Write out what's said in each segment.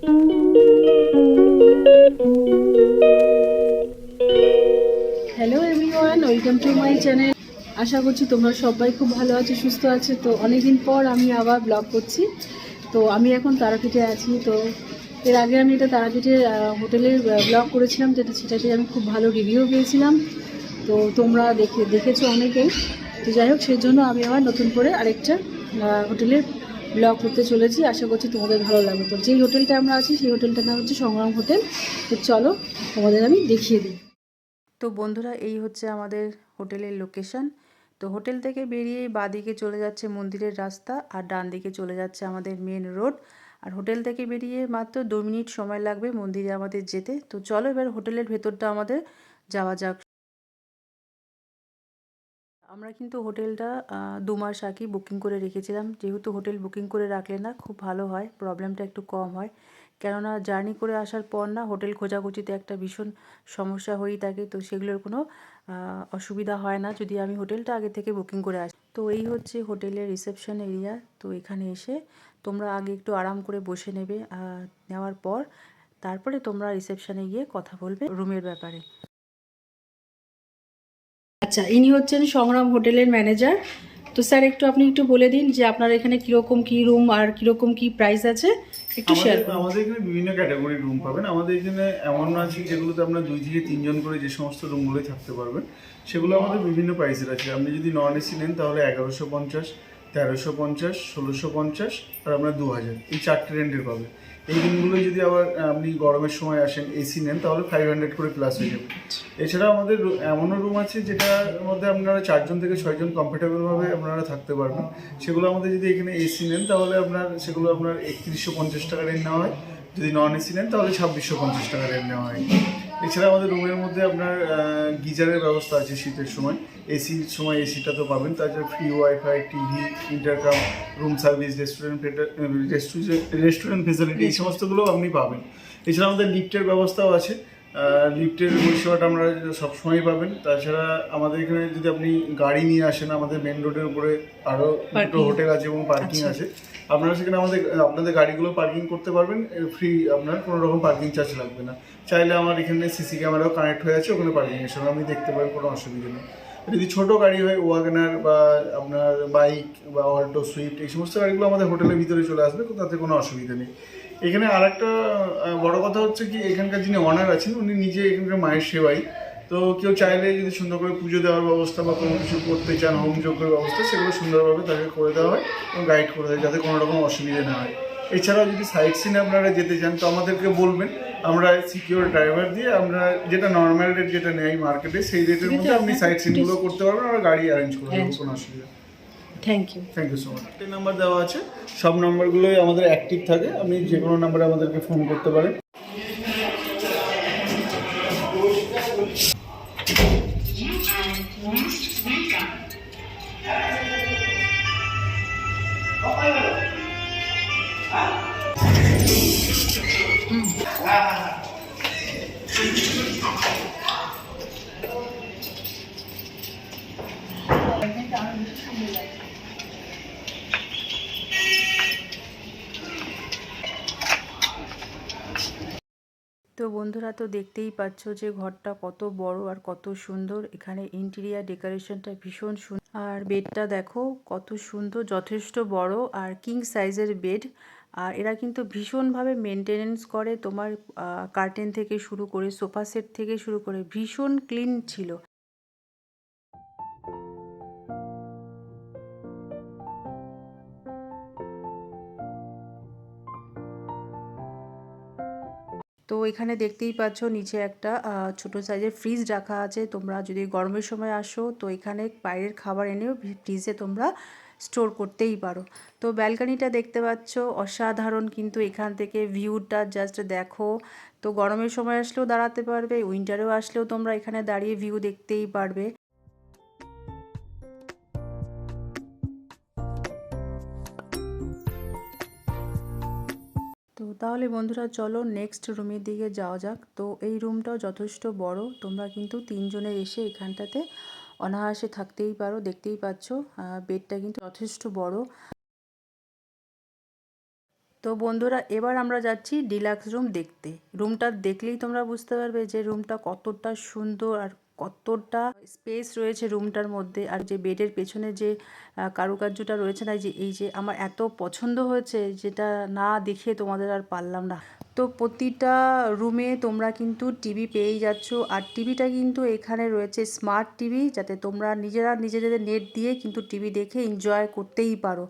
Hello everyone, welcome to my channel. আশা করছি তোমরা সবাই খুব ভালো আছো, সুস্থ আছো। তো অনেকদিন পর আমি আবার ব্লগ করছি। তো আমি এখন তারাপীঠে আছি। তো এর আগে আমি এটা তারাপীঠের হোটেলের ব্লগ করেছিলাম, সেটাতে আমি খুব ভালো রিভিউ পেয়েছিলাম। তো তোমরা দেখেছো অনেকেই। তো যাই হোক, সেই জন্য আমি আবার নতুন করে আরেকটা হোটেলের ব্লগ করতে চলেছি। আশা করছি তোমাদের ভালো লাগবে। তো যেই হোটেলটা আমরা আছি সেই হোটেলটার নাম হচ্ছে সংগ্রাম হোটেল। তো চলো তোমাদের আমি দেখিয়ে দিই। তো বন্ধুরা, এই হচ্ছে আমাদের হোটেলের লোকেশন। তো হোটেল থেকে বেরিয়ে বাঁদিকে চলে যাচ্ছে মন্দিরের রাস্তা, আর ডান দিকে চলে যাচ্ছে আমাদের মেন রোড। আর হোটেল থেকে বেরিয়ে মাত্র 2 মিনিট সময় লাগবে মন্দিরে আমাদের যেতে। তো চলো এবার হোটেলের ভেতরটা আমাদের যাওয়া যাক। আমরা কিন্তু হোটেলটা 2 মাস আগে বুকিং করে রেখেছিলাম। যেহেতু হোটেল বুকিং করে রাখলে না খুব ভালো হয়, প্রবলেমটা একটু কম হয়। কেননা জার্নি করে আসার পর না হোটেল খোঁজাখুঁজিতে একটা ভীষণ সমস্যা হয়েই থাকে। তো সেগুলোর কোনো অসুবিধা হয় না যদি আমি হোটেলটা আগে থেকে বুকিং করে আসি। তো এই হচ্ছে হোটেলের রিসেপশন এরিয়া। তো এখানে এসে তোমরা আগে একটু আরাম করে বসে নেবে। নেওয়ার পর তারপরে তোমরা রিসেপশনে গিয়ে কথা বলবে রুমের ব্যাপারে। আচ্ছা, ইনি হচ্ছেন সংগ্রাম হোটেলের ম্যানেজার। তো স্যার, আপনি একটু বলে দিন যে আপনার এখানে কিরকম কি রুম আর কিরকম কি প্রাইস আছে, একটু শেয়ার করুন। আমাদের এখানে বিভিন্ন ক্যাটাগরির রুম পাবেন। আমাদের এখানে এমন আছে যেগুলোতে আপনার 2 থেকে 3 জন করে যে সমস্ত রুমগুলোই থাকতে পারবেন, সেগুলো আমাদের বিভিন্ন প্রাইসের আছে। আপনি যদি নন এসি নেন তাহলে 1150, 1350, 1650 আর আপনার 2000, এই 4টে রেন্টের পাবেন। এই রুমগুলো যদি আবার আপনি গরমের সময় আসেন এসি নেন তাহলে 500 করে প্লাস হয়ে যাবে। এছাড়া আমাদের এমনও রুম আছে যেটার মধ্যে আপনারা 4 জন থেকে 6 জন কমফোর্টেবলভাবে আপনারা থাকতে পারবেন। সেগুলো আমাদের যদি এখানে এসি নেন তাহলে সেগুলো আপনার 3150 টাকা রেন্ট নেওয়া হয়। যদি নন এসি নেন তাহলে 2650 টাকা রেন্ট নেওয়া হয়। এছাড়া আমাদের রুমের মধ্যে আপনার গিজারের ব্যবস্থা আছে শীতের সময়। এসির সময় এসিটা তো পাবেন, তাছাড়া free wifi, TV, intercom, room service, restaurant facility, এই সমস্তগুলো আপনি পাবেন। এছাড়া আমাদের লিফটের ব্যবস্থাও আছে। লিফটের পরিষেবাটা আমরা সবসময় পাবেন। তাছাড়া আমাদের এখানে যদি আপনি গাড়ি নিয়ে আসেন, আমাদের মেন রোডের উপরে আরও দুটো হোটেল আছে এবং পার্কিং আছে। আপনারা সেখানে আপনাদের গাড়িগুলো পার্কিং করতে পারবেন ফ্রি, আপনার কোনো রকম পার্কিং চার্জ লাগবে না। চাইলে আমার এখানে সিসি ক্যামেরাও কানেক্ট হয়ে আছে, ওখানে পার্কিংয়ের সঙ্গে আপনি দেখতে পারেন, কোনো অসুবিধা নেই। যদি ছোটো গাড়ি হয়, ওয়াগনার বা আপনার বাইক বা অল্টো, সুইফট, এই সমস্ত গাড়িগুলো আমাদের হোটেলের ভিতরে চলে আসবে, তো তাতে কোনো অসুবিধা নেই। এখানে আর একটা বড় কথা হচ্ছে কি, এখানকার যিনি অনার আছেন উনি নিজে এখানকার মায়ের সেবাই। তো কেউ চাইলে যদি সুন্দর করে পুজো দেওয়ার ব্যবস্থা বা কোনো কিছু করতে চান, হোম যজ্ঞের ব্যবস্থা, সেগুলো সুন্দরভাবে তাকে করে দেওয়া হয় এবং গাইড করে দেয় যাতে কোনো রকম অসুবিধা না হয়। এছাড়াও যদি সাইট সিনে আপনারা যেতে চান তো আমাদেরকে বলবেন, আমরা সিকিউর ড্রাইভার দিয়ে আমরা যেটা নর্মাল রেট যেটা নেই মার্কেটে, সেই রেটের মধ্যে আপনি সাইট সিনগুলো করতে পারবেন, আর গাড়ি অ্যারেঞ্জ করে দেবো, কোনো অসুবিধা। Thank you so much. একটা নাম্বার দেওয়া আছে, সব নাম্বারগুলোই আমাদের অ্যাক্টিভ থাকে, আপনি যে কোনো নাম্বারে আমাদেরকে ফোন করতে পারেন। তো বন্ধুরা, তো দেখতেই পাচ্ছ যে ঘরটা কত বড় আর কত সুন্দর। এখানে ইন্টেরিয়ার ডেকোরেশনটা ভীষণ সুন্দর, আর বেডটা দেখো কত সুন্দর, যথেষ্ট বড় আর কিং সাইজের বেড। আর এরা কিন্তু ভীষণভাবে মেনটেনেন্স করে, তোমার কার্টেন থেকে শুরু করে সোফা সেট থেকে শুরু করে ভীষণ ক্লিন ছিল। তো এখানে দেখতেই পাচ্ছ নিচে একটা ছোট সাইজের ফ্রিজ রাখা আছে। তোমরা যদি গরমের সময় আসো তো এখানে বাইরের খাবার এনেও ফ্রিজে তোমরা স্টোর করতেই পারো। তো ব্যালকনিটা দেখতে পাচ্ছ অসাধারণ, কিন্তু এখান থেকে ভিউটা জাস্ট দেখো। তো গরমের সময় আসলেও দাঁড়াতে পারবে, উইন্টারেও আসলেও তোমরা এখানে দাঁড়িয়ে ভিউ দেখতেই পারবে। তো তাহলে বন্ধুরা, চলো নেক্সট রুমের দিকে যাওয়া যাক। তো এই রুমটাও যথেষ্ট বড়, তোমরা কিন্তু 3 জনের এসে এখানটাতে অনায়াসে থাকতেই পারো। দেখতেই পাচ্ছ বেডটা কিন্তু যথেষ্ট বড়। তো বন্ধুরা এবার আমরা যাচ্ছি ডিলাক্স রুম দেখতে। রুমটা দেখলেই তোমরা বুঝতে পারবে যে রুমটা কতটা সুন্দর আর কতটা স্পেস রয়েছে রুমটার মধ্যে। আর যে বেডের পেছনে যে কারুকার্যটা রয়েছে না, যে এই যে আমার এত পছন্দ হয়েছে, যেটা না দেখে তোমাদের আর পারলাম না। তো প্রতিটা রুমে তোমরা কিন্তু টিভি পেয়েই যাচ্ছ, আর টিভিটা কিন্তু এখানে রয়েছে স্মার্ট টিভি, যাতে তোমরা নিজেদের নেট দিয়ে কিন্তু টিভি দেখে এনজয় করতেই পারো।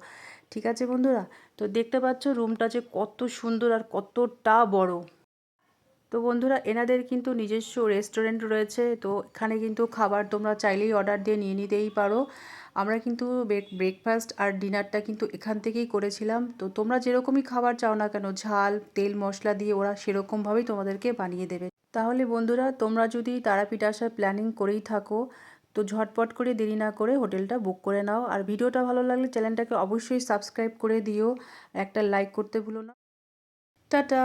ঠিক আছে বন্ধুরা, তো দেখতে পাচ্ছ রুমটা যে কত সুন্দর আর কতটা বড়। তো বন্ধুরা এনাদের কিন্তু নিজস্ব রেস্টুরেন্ট রয়েছে, তো এখানে কিন্তু খাবার তোমরা চাইলেই অর্ডার দিয়ে নিয়ে নিতেই পারো। আমরা কিন্তু ব্রেকফাস্ট আর ডিনারটা কিন্তু এখান থেকেই করেছিলাম। তো তোমরা যেরকমই খাবার চাও না কেন, ঝাল তেল মশলা দিয়ে ওরা সেরকমভাবেই তোমাদেরকে বানিয়ে দেবে। তাহলে বন্ধুরা তোমরা যদি তারাপীঠ আসার প্ল্যানিং করেই থাকো, তো ঝটপট করে দেরি না করে হোটেলটা বুক করে নাও। আর ভিডিওটা ভালো লাগলে চ্যানেলটাকে অবশ্যই সাবস্ক্রাইব করে দিও, একটা লাইক করতে ভুলো না। টাটা।